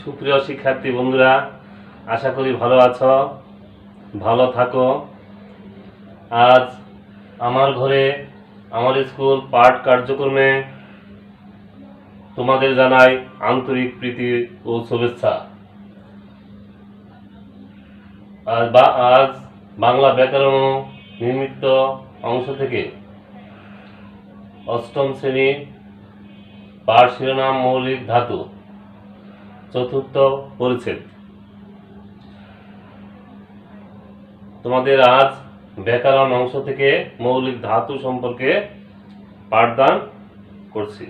সুপ্রিয় শিক্ষার্থী বন্ধুরা, আশা করি ভালো আছো, ভালো থাকো। আজ আমার ঘরে আমার স্কুল পাঠ কার্যক্রমে তোমাদের জানাই আন্তরিক প্রীতি ও শুভেচ্ছা। আজ বাংলা ব্যাকরণ নির্মিত অংশ থেকে অষ্টম শ্রেণী পাঠ শিরোনাম মৌলিক ধাতু চতুর্থ পরিচ্ছেদ। তোমাদের আজ ব্যাকরণ অংশ থেকে মৌলিক ধাতু সম্পর্কে পাঠদান করছি।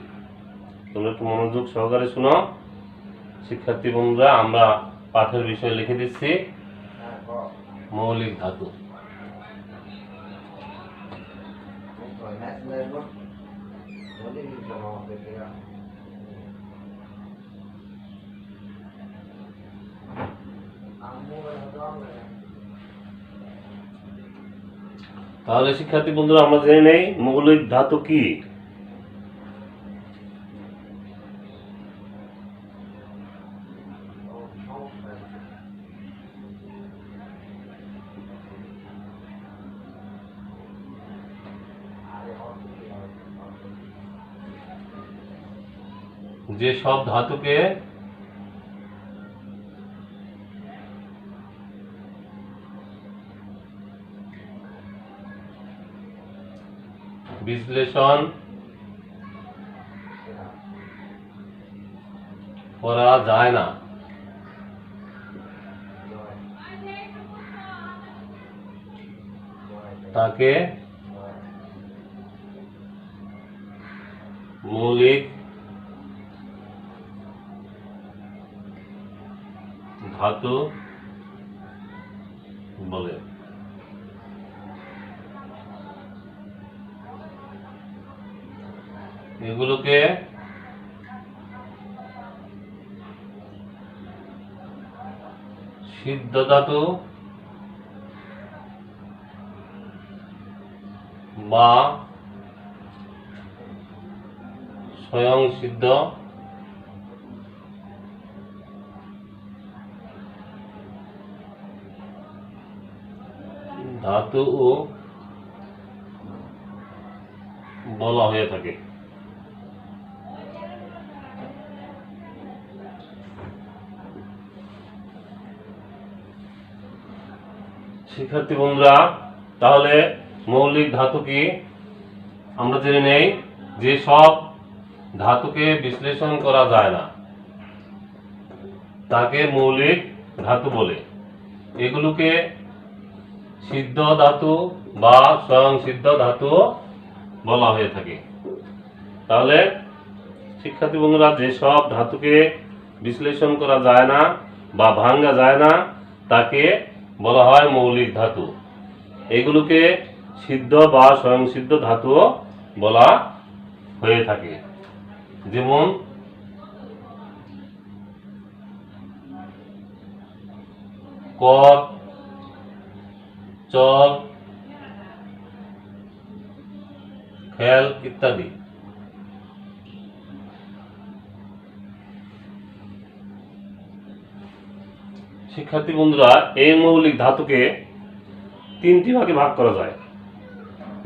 তোমরা একটু মনোযোগ সহকারে শুনো। শিক্ষার্থী বন্ধুরা, আমরা পাঠের বিষয় লিখে দিচ্ছি মৌলিক ধাতু। তাহলে শিক্ষার্থী বন্ধুরা, আমরা জেনে নেই মৌলিক ধাতু কি। যে সব ধাতুকে বিশ্লেষণ করা যায় না তাকে মৌলিক ধাতু বলে। এগুলোকে সিদ্ধ ধাতু বা স্বয়ং সিদ্ধ ধাতু বলা হয়ে থাকে। শিক্ষার্থী বন্ধুরা, তাহলে মৌলিক ধাতু কি আমরা জেনে নেই। যে সব ধাতুকে বিশ্লেষণ করা যায় না তাকে মৌলিক ধাতু বলে। এগুলোকে সিদ্ধ ধাতু বা স্বয়ং সিদ্ধ ধাতু বলা হয়ে থাকে। তাহলে শিক্ষার্থী বন্ধুরা, যে সব ধাতুকে বিশ্লেষণ করা যায় না বা ভাঙা যায় না তাকে বলা হয় মৌলিক ধাতু। এগুলোকে সিদ্ধ বা স্বয়ং সিদ্ধ ধাতু বলা হয়ে থাকে। যেমন কট, চল, খেল ইত্যাদি। শিক্ষার্থী বন্ধুরা, এই মৌলিক ধাতুকে তিনটি ভাগে ভাগ করা যায়।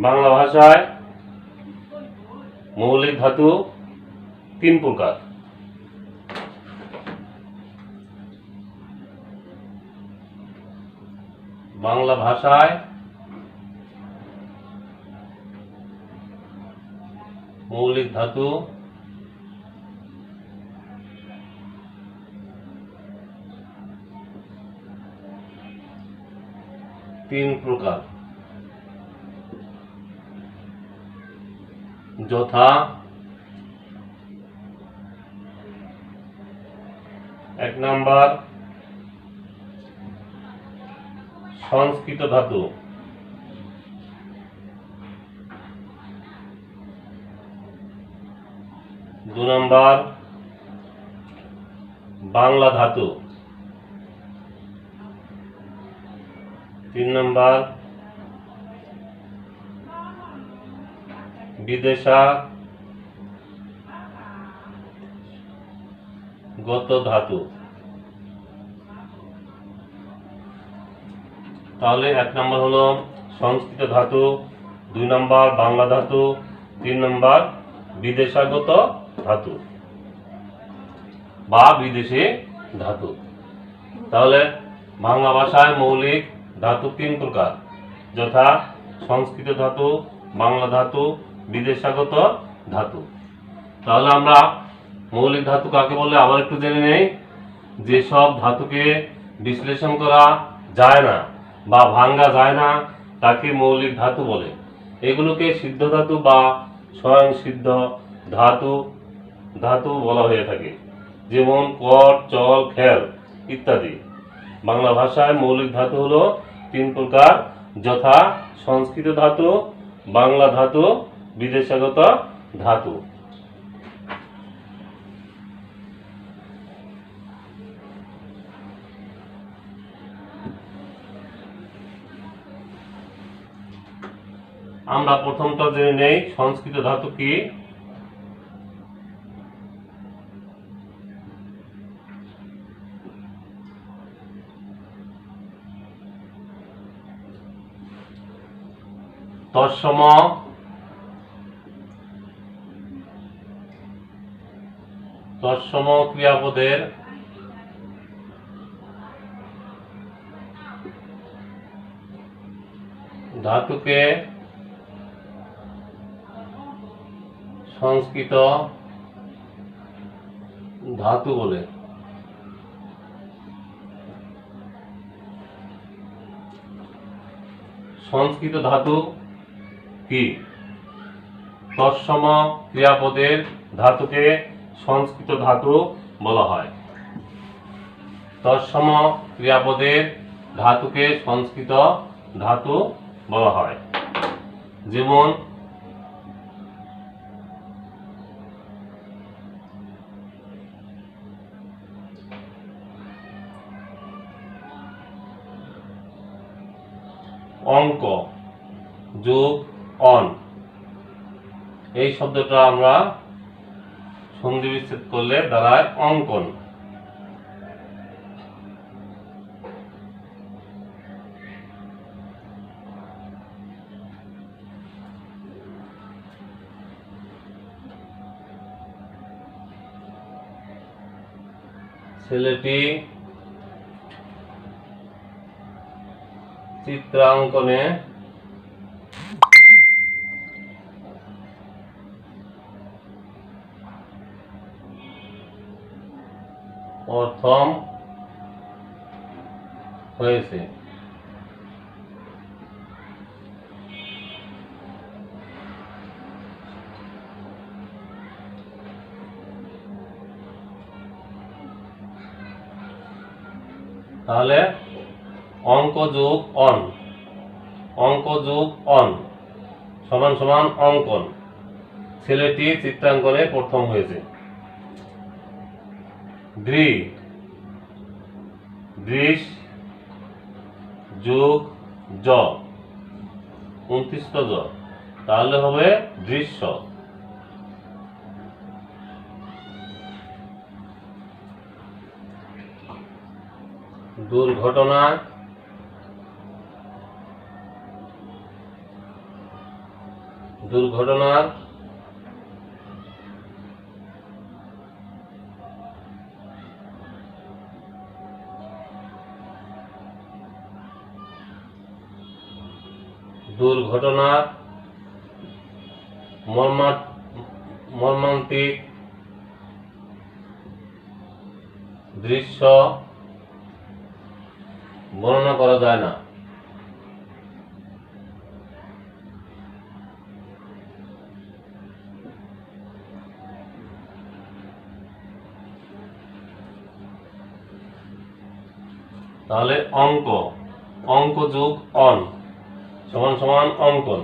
বাংলা ভাষায় মৌলিক ধাতু তিন প্রকার। বাংলা ভাষায় মৌলিক ধাতু তিন প্রকার, যথা এক নাম্বার সংস্কৃত ধাতু, দু নাম্বার বাংলা ধাতু, তিন নাম্বার বিদেশাগত ধাতু। তাহলে 1 নম্বর হলো সংস্কৃত ধাতু, 2 নম্বর বাংলা ধাতু, 3 নম্বর বিদেশাগত ধাতু বা বিদেশি ধাতু। তাহলে বাংলা ভাষায় মৌলিক ধাতু 3 প্রকার, যথা সংস্কৃত ধাতু, বাংলা ধাতু, বিদেশাগত ধাতু। তাহলে আমরা মৌলিক ধাতু কাকে বলে আবার একটু জেনে নেই। যেসব ধাতুকে বিশ্লেষণ করা যায় না বা ভাঙা যায় না তাকে মৌলিক ধাতু বলে। এগুলোকে সিদ্ধ ধাতু বা স্বয়ং সিদ্ধ ধাতু বলা হয়ে থাকে, যেমন কট, চল, খেল ইত্যাদি। বাংলা ভাষায় মৌলিক ধাতু হলো 3 প্রকার, যথা সংস্কৃত ধাতু, বাংলা ধাতু, বিদেশাগত ধাতু। আমরা প্রথমটা জেনে নেই সংস্কৃত ধাতু কি। তৎসম ক্রিয়াপদের ধাতুকে সংস্কৃত ধাতু বলে। সংস্কৃত ধাতু কি? তৎসম ক্রিয়াপদের ধাতুকে সংস্কৃত ধাতু বলা হয়। তৎসম ক্রিয়াপদের ধাতুকে সংস্কৃত ধাতু বলা হয়। যেমন অঙ্ক যোগ অন, এই শব্দটা আমরা সন্ধি বিচ্ছেদ করলে দাঁড়ায় অঙ্কন। ছেলেটি চিত্রাঙ্কনে প্রথম হয়েছে। তাহলে অঙ্ক যোগ অন, অঙ্ক যোগ অন সমান সমান অঙ্কন। ছেলেটি চিত্রাঙ্কনে প্রথম হয়েছে। দৃশ যোগ জ 29 জ, তাহলে হবে দৃশ্য। দুর্ঘটনা দুর্ঘটনার মর্মান্তিক দৃশ্য বর্ণনা করা যায় না। তাহলে অঙ্ক যোগ অন সমান সমান অঙ্কন।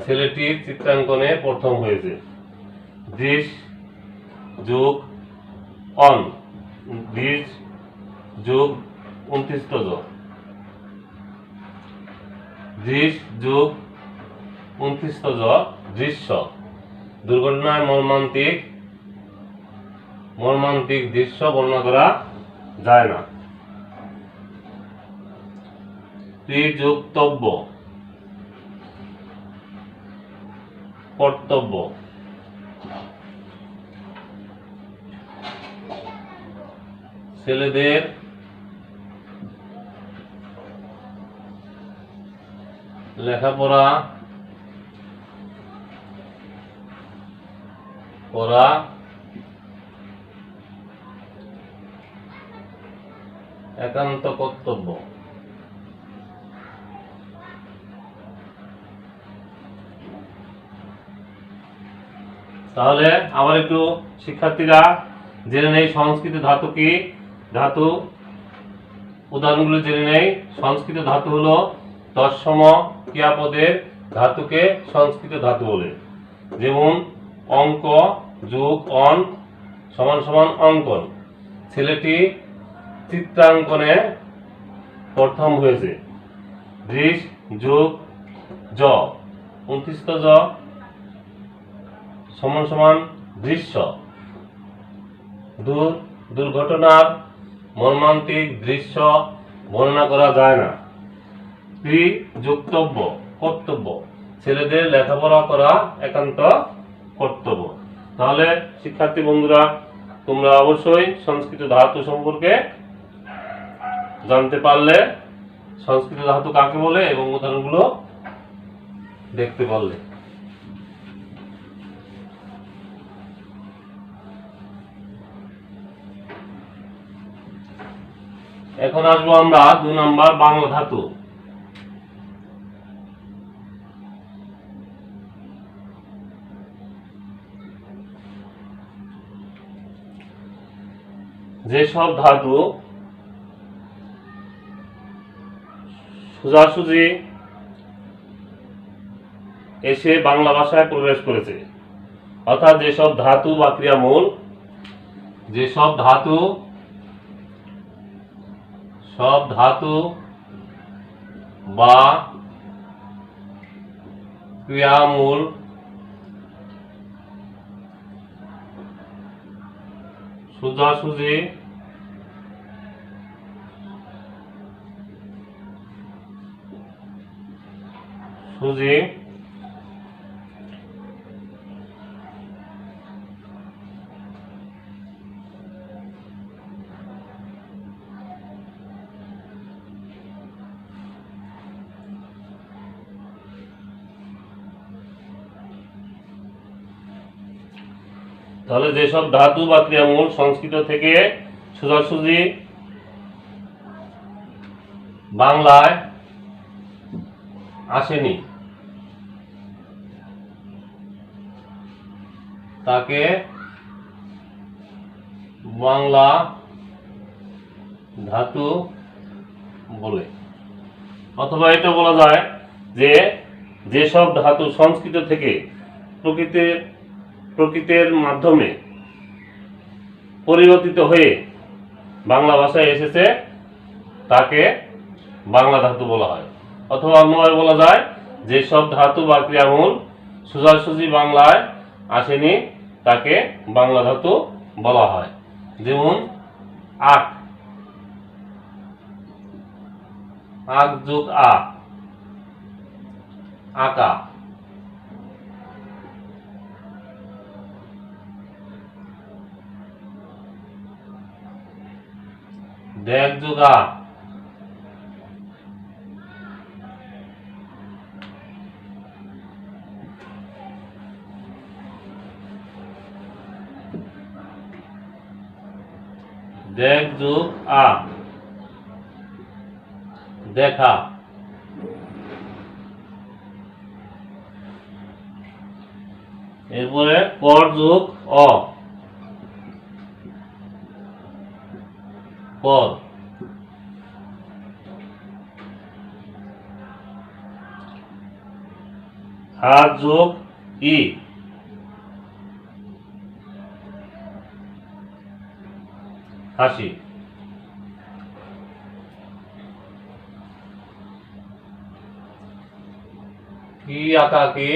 ছেলেটির চিত্রাঙ্কনে প্রথম হয়েছে। দৃশ যোগ অন, দৃশ যোগ 29 জ, দৃশ যোগ 29 জ দৃশ্য। দুর্ঘটনায় মর্মান্তিক দৃশ্য বর্ণনা করা যায় না। প্রযুক্তব্য, কর্তব্য। ছেলেদের লেখাপড়া করা একান্ত কর্তব্য। তাহলে আবার একটু শিক্ষার্থীরা জেনে নেই সংস্কৃত ধাতু কি। ধাতু উদাহরণগুলো জেনে নেই। সংস্কৃত ধাতু হলো তৎসম ক্রিয়াপদের ধাতুকে সংস্কৃত ধাতু বলে। যেমন অঙ্ক যোগ অন সমান সমান অঙ্কন। ছেলেটি চিত্রাঙ্কনে প্রথম হয়েছে। দৃশ যোগ জ 29 জ সমান সমান দৃশ্য। দুর্ঘটনার মর্মান্তিক দৃশ্য বর্ণনা করা যায় না। প্রযুক্তব্য, কর্তব্য। ছেলেদের লেখাপড়া করা একান্ত কর্তব্য। তাহলে শিক্ষার্থী বন্ধুরা, তোমরা অবশ্যই সংস্কৃত ধাতু সম্পর্কে জানতে পারলে, সংস্কৃত ধাতু কাকে বলে এবং উদাহরণগুলো দেখতে পারলে। এখন আসবো আমরা 2 নম্বর বাংলা ধাতু। যেসব ধাতু সোজাসুজি এসে বাংলা ভাষায় প্রবেশ করেছে, অর্থাৎ যেসব ধাতু বা ক্রিয়ামূল, যেসব ধাতু সব ধাতু বা ক্রিয়ামূল সোজাসুজি তাহলে যেসব ধাতু বা ক্রিয়ামূল সংস্কৃত থেকে সোজাসুজি বাংলায় আসেনি তাকে বাংলা ধাতু বলে। অথবা এটা বলা যায় যে যেসব ধাতু সংস্কৃত থেকে প্রকৃতির মাধ্যমে পরিবর্তিত হয়ে বাংলা ভাষায় এসেছে তাকে বাংলা ধাতু বলা হয়। অথবা অন্যভাবে বলা যায় যেসব ধাতু বা ক্রিয়ামূল সোজাসুজি বাংলায় আসেনি তাকে বাংলা ধাতু বলা হয়। যেমন আক, আক যোগ আ, আকা। দেখ যোগ আ, দেখ যোগ আ, দেখা। এরপরে কর যোগ অ, কর। হাত যোগ ই, হাসি। কি আঁকা কি,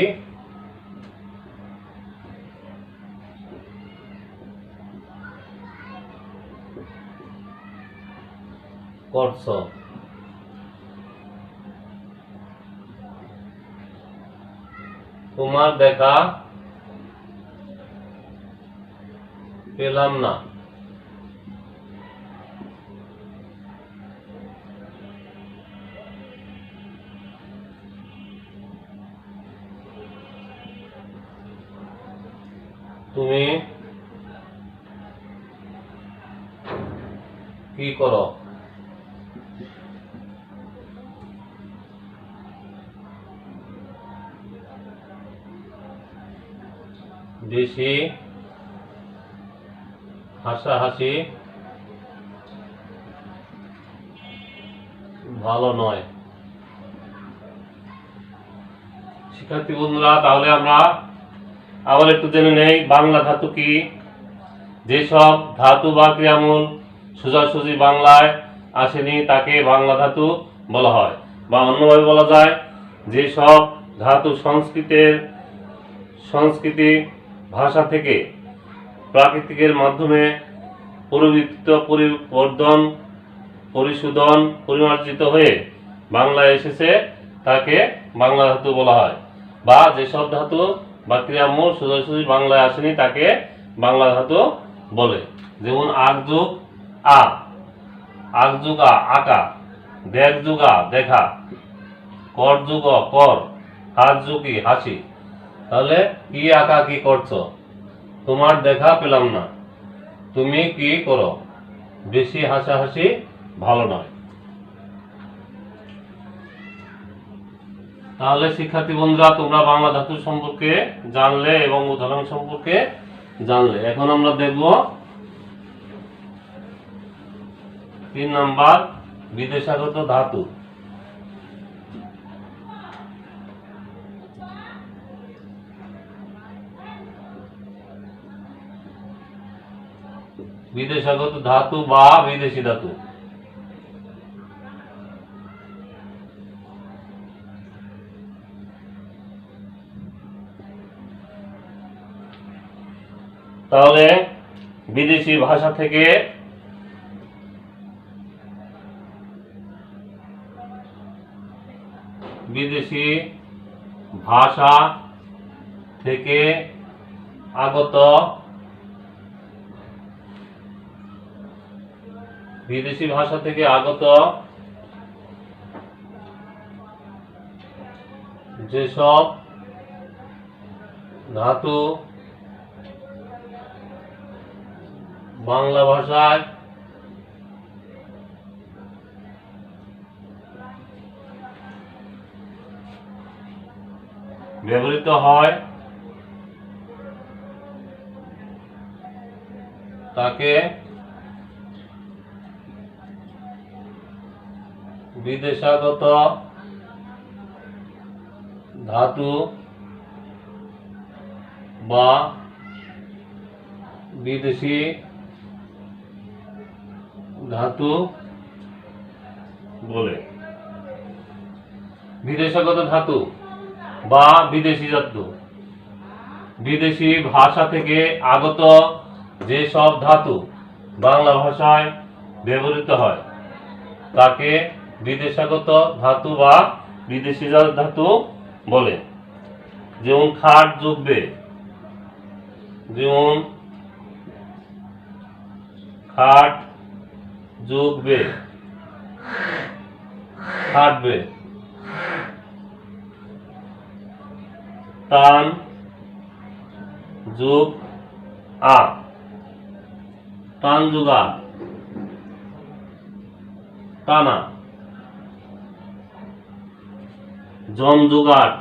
করছ। তোমার দেখা পেলাম না। তুমি কি করো? বেশি হাসাহাসি ভালো নয়। শিক্ষার্থী বন্ধুরা, তাহলে আমরা আবার একটু জেনে নেই বাংলা ধাতু কি। যেসব ধাতু বা ক্রিয়ামূল সোজাসুজি বাংলায় আসেনি তাকে বাংলা ধাতু বলা হয়, বা অন্যভাবে বলা যায় যেসব ধাতু সংস্কৃতি ভাষা থেকে প্রাকৃতিকের মাধ্যমে পরিবর্তন পরিশোধন পরিমার্জিত হয়ে বাংলায় এসেছে তাকে বাংলা ধাতু বলা হয়, বা যেসব ধাতু বা ক্রিয়ামূল সোজাসুজি বাংলায় আসেনি তাকে বাংলা ধাতু বলে। যেমন আগ যুগ আ, আগ যুগ আ আকা, দেখ যুগ আ দেখা, কর যুগ অ কর, হাস যুগ ই হাসি। তাহলে কি আঁকা কি করছো? তোমার দেখা পেলাম না। তুমি কি করো? বেশি হাসাহাসি ভালো নয়। তাহলে শিক্ষার্থী বন্ধুরা, তোমরা বাংলা ধাতু সম্পর্কে জানলে এবং উদাহরণ সম্পর্কে জানলে। এখন আমরা দেখব 3 নাম্বার বিদেশাগত ধাতু। বিদেশাগত ধাতু বা বিদেশি ধাতু। তাহলে বিদেশি ভাষা থেকে আগত যেসব ধাতু বাংলা ভাষায় ব্যবহৃত হয় তাকে বিদেশাগত ধাতু বা বিদেশি ধাতু বলে। বিদেশাগত ধাতু বা বিদেশি ধাতু, বিদেশি ভাষা থেকে আগত যে সব ধাতু বাংলা ভাষায় ব্যবহৃত হয় তাকে বিদেশাগত ধাতু বা বিদেশি ধাতু বলে। যেমন খাট যোগ বে, যেমন খাট যোগ বে, খাটবে। টান যোগ আ, টান যোগ আ, টানা। জম যোগ আট,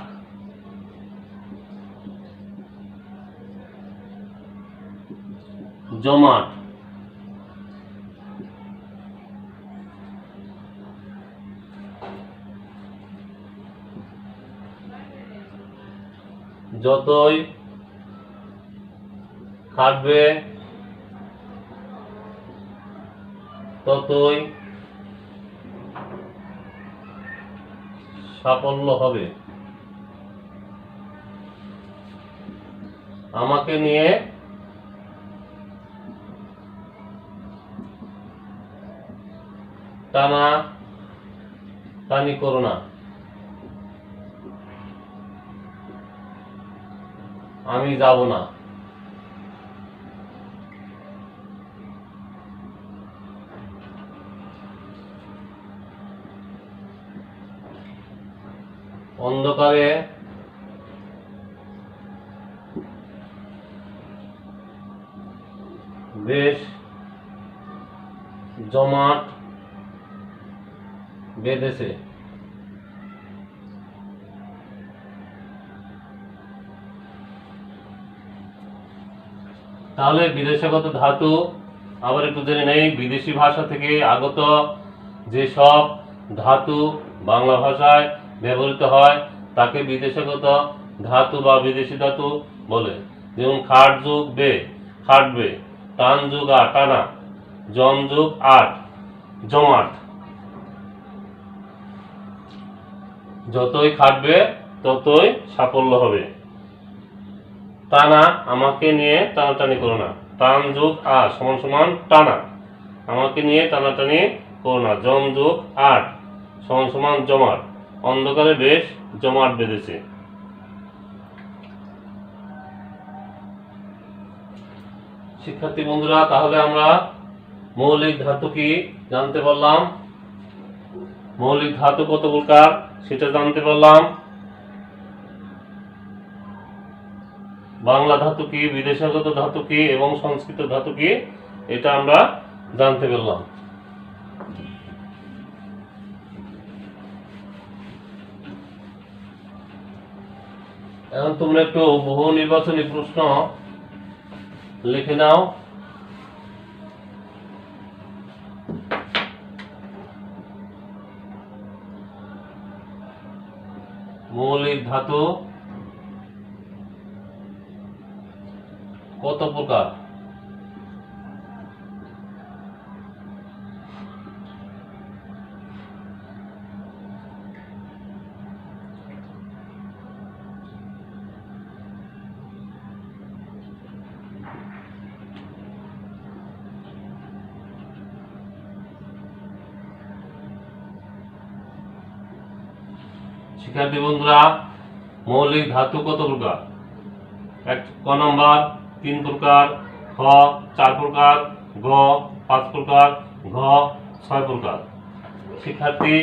জমাট। যতই খাটবে ততই সাফল্য হবে। আমাকে নিয়ে টানা টানি করো না। আমি যাব না। অন্ধকারে বেশ জমাট বেঁধেছে। তাহলে বিদেশাগত ধাতু আবার একটু জেনে নেই। বিদেশি ভাষা থেকে আগত যেসব ধাতু বাংলা ভাষায় ব্যবহৃত হয় তাকে বিদেশাগত ধাতু বা বিদেশি ধাতু বলে। যেমন খাট যোগ বে খাটবে, টান যোগ আ টানা, জম যোগ আট জমাট। যতই খাটবে ততই সাফল্য হবে। টানা আমাকে নিয়ে টানাটানি করো না, টান যোগ আ সমান সমান টানা, আমাকে নিয়ে টানাটানি করো না। জম যোগ আট সমান সমান জমাট, অন্ধকারে বেশ জমাট বেঁধেছে। শিক্ষার্থী বন্ধুরা, তাহলে আমরা মৌলিক ধাতু কি জানতে পারলাম, মৌলিক ধাতু কত প্রকার সেটা জানতে পারলাম। বাংলা ধাতু কি, বিদেশাগত ধাতু কি এবং সংস্কৃত ধাতু কি এটা আমরা জানতে পারলাম। এখন তোমরা একটু বহু নির্বাচনী প্রশ্ন লিখে নাও। মৌলিক ধাতু কত প্রকার? শিক্ষার্থী বন্ধুরা, মৌলিক ধাতু কত প্রকার? ক নম্বর 3 প্রকার, খ 4 প্রকার, গ 5 প্রকার, ঘ 6 প্রকার। শিক্ষার্থী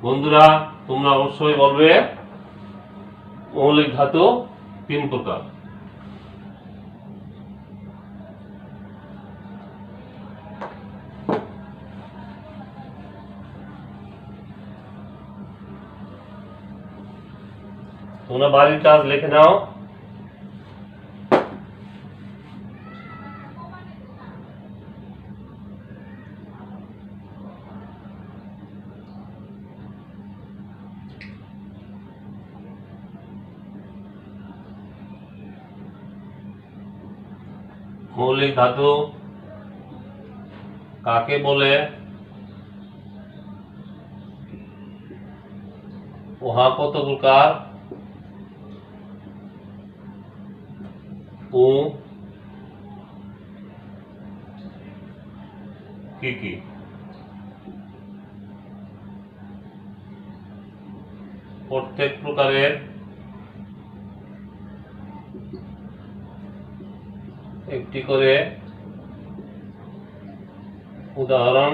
বন্ধুরা, তোমরা অবশ্যই বলবে মৌলিক ধাতু 3 প্রকার। তোমরা বাড়ির কাজ লিখে নাও। মৌলিক ধাতু কাকে বলে? উহা কত প্রকার? ও কি কি? প্রত্যেক প্রকারের একটি করে উদাহরণ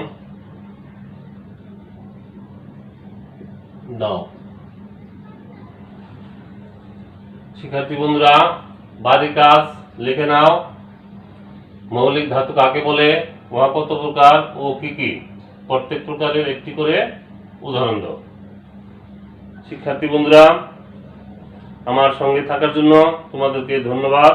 দাও। শিক্ষার্থী বন্ধুরা, বাড়ির কাজ লিখে নাও। মৌলিক ধাতু কাকে বলে, উহা কত প্রকার ও কি কি? প্রত্যেক প্রকারের একটি করে উদাহরণ দাও। শিক্ষার্থী বন্ধুরা, আমার সঙ্গে থাকার জন্য তোমাদেরকে ধন্যবাদ।